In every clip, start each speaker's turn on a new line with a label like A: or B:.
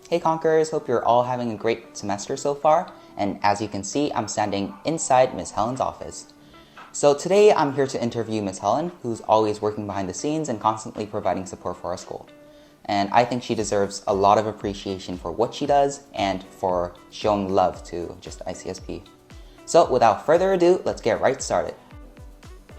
A: Hey Conquerors, hope you're all having a great semester so far, and as you can see, I'm standing inside Ms. Helen's office. So today I'm here to interview Ms. Helen, who's always working behind the scenes and constantly providing support for our school. And I think she deserves a lot of appreciation for what she does and for showing love to just ICSP. So without further ado, let's get right started.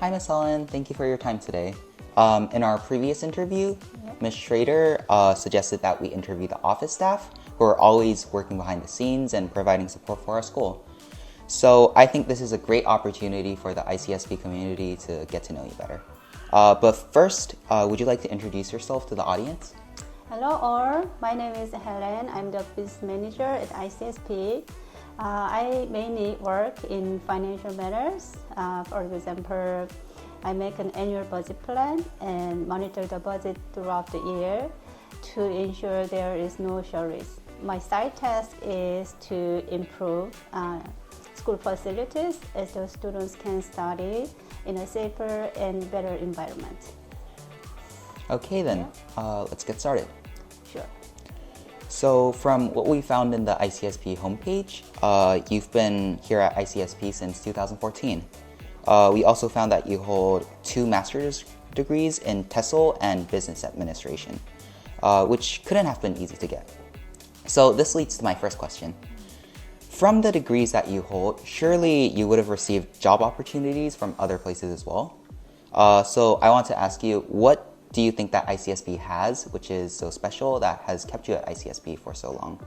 A: Hi Ms. Helen, thank you for your time today. In our previous interview, Ms. Schrader suggested that we interview the office staff who are always working behind the scenes and providing support for our school. So I think this is a great opportunity for the ICSP community to get to know you better. But first, would you like to introduce yourself to the audience?
B: Hello all, my name is Helen. I'm the business manager at ICSP. I mainly work in financial matters. For example, I make an annual budget plan and monitor the budget throughout the year to ensure there is no shortage. My side task is to improve school facilities as the students can study in a safer and better environment.
A: Okay then, let's get started.
B: Sure.
A: So from what we found in the ICSP homepage, you've been here at ICSP since 2014. We also found that you hold 2 master's degrees in TESOL and Business Administration, which couldn't have been easy to get. So this leads to my first question. From the degrees that you hold, surely you would have received job opportunities from other places as well. So I want to ask you, what do you think that ICSP has, which is so special that has kept you at ICSP for so long?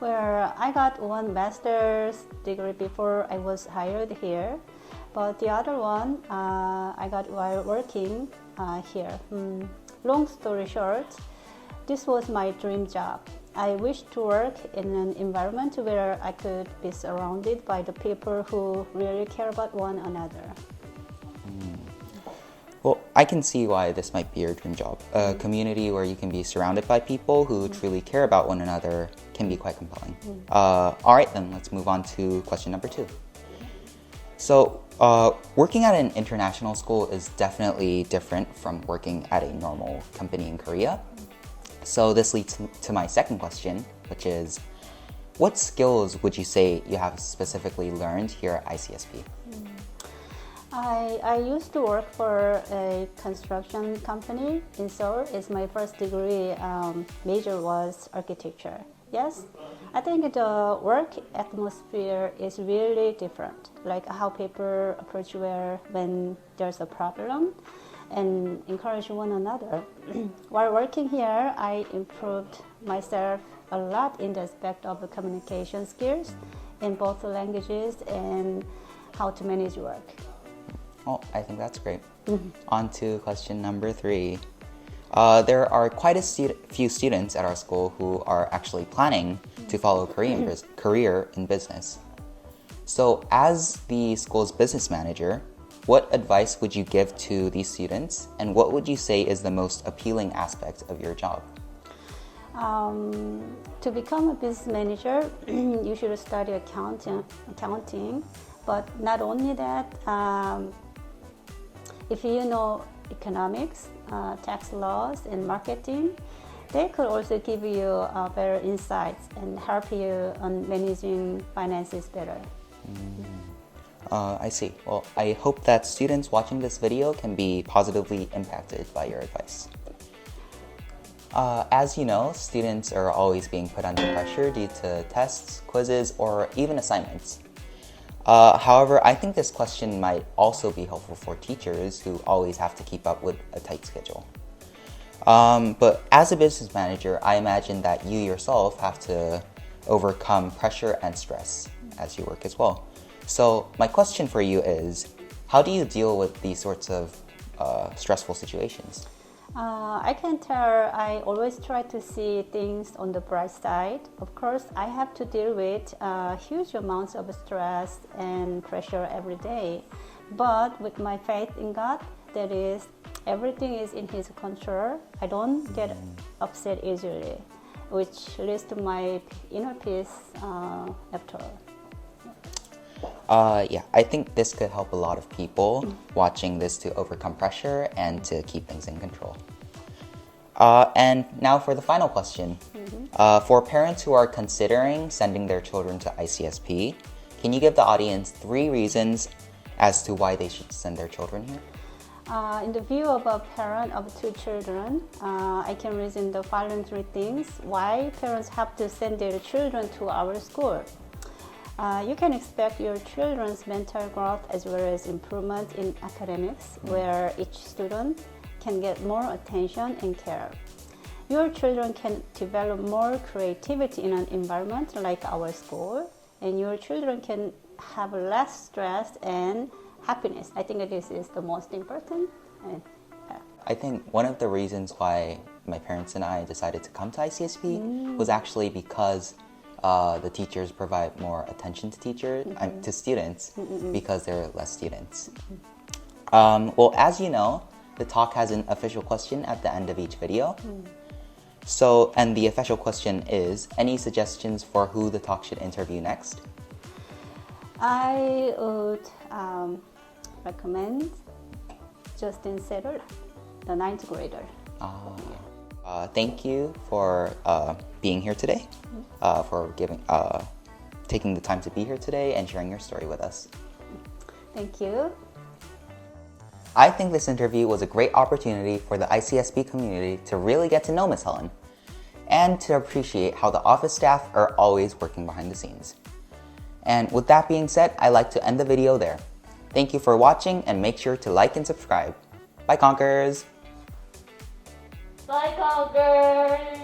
B: Well, I got 1 master's degree before I was hired here, but the other one I got while working here. Long story short, this was my dream job. I wished to work in an environment where I could be surrounded by the people who really care about one another.
A: Well, I can see why this might be your dream job. A community where you can be surrounded by people who truly care about one another can be quite compelling. All right, then let's move on to question number 2. So, working at an international school is definitely different from working at a normal company in Korea. So this leads to my second question, which is, what skills would you say you have specifically learned here at ICSP?
B: I used to work for a construction company in Seoul. It's my first degree. Major was architecture. Yes, I think the work atmosphere is really different, like how people approach when there's a problem and encourage one another. While working here, I improved myself a lot in the aspect of the communication skills in both languages and how to manage work.
A: Oh, I think that's great. On to question number 3. There are quite a few students at our school who are actually planning to follow a career in business. So as the school's business manager, what advice would you give to these students, and what would you say is the most appealing aspect of your job?
B: To become a business manager, you should study accounting, but not only that, if you know economics, tax laws, and marketing, they could also give you better insights and help you on managing finances better.
A: I see. Well, I hope that students watching this video can be positively impacted by your advice. As you know, students are always being put under pressure due to tests, quizzes, or even assignments. However, I think this question might also be helpful for teachers who always have to keep up with a tight schedule. But as a business manager, I imagine that you yourself have to overcome pressure and stress as you work as well. So my question for you is, how do you deal with these sorts of stressful situations?
B: I can tell I always try to see things on the bright side. Of course, I have to deal with huge amounts of stress and pressure every day. But with my faith in God, that is, everything is in His control. I don't get upset easily, which leads to my inner peace after all.
A: Yeah, I think this could help a lot of people watching this to overcome pressure and to keep things in control. And now for the final question. For parents who are considering sending their children to ICSP, can you give the audience 3 reasons as to why they should send their children here?
B: In the view of a parent of 2 children, I can reason the following 3 things why parents have to send their children to our school. You can expect your children's mental growth as well as improvement in academics, where each student can get more attention and care. Your children can develop more creativity in an environment like our school, and your children can have less stress and happiness. I think this is the most important.
A: I think one of the reasons why my parents and I decided to come to ICSP was actually because the teachers provide more attention to students because there are less students. Well, as you know, the talk has an official question at the end of each video. So, and the official question is, any suggestions for who the talk should interview next?
B: I would recommend Justin Settle, the 9th grader.
A: Thank you for being here today, for taking the time to be here today and sharing your story with us.
B: Thank you.
A: I think this interview was a great opportunity for the ICSP community to really get to know Miss Helen and to appreciate how the office staff are always working behind the scenes. And with that being said, I'd like to end the video there. Thank you for watching and make sure to like and subscribe. Bye, Conkers!
C: Bye, Conkers!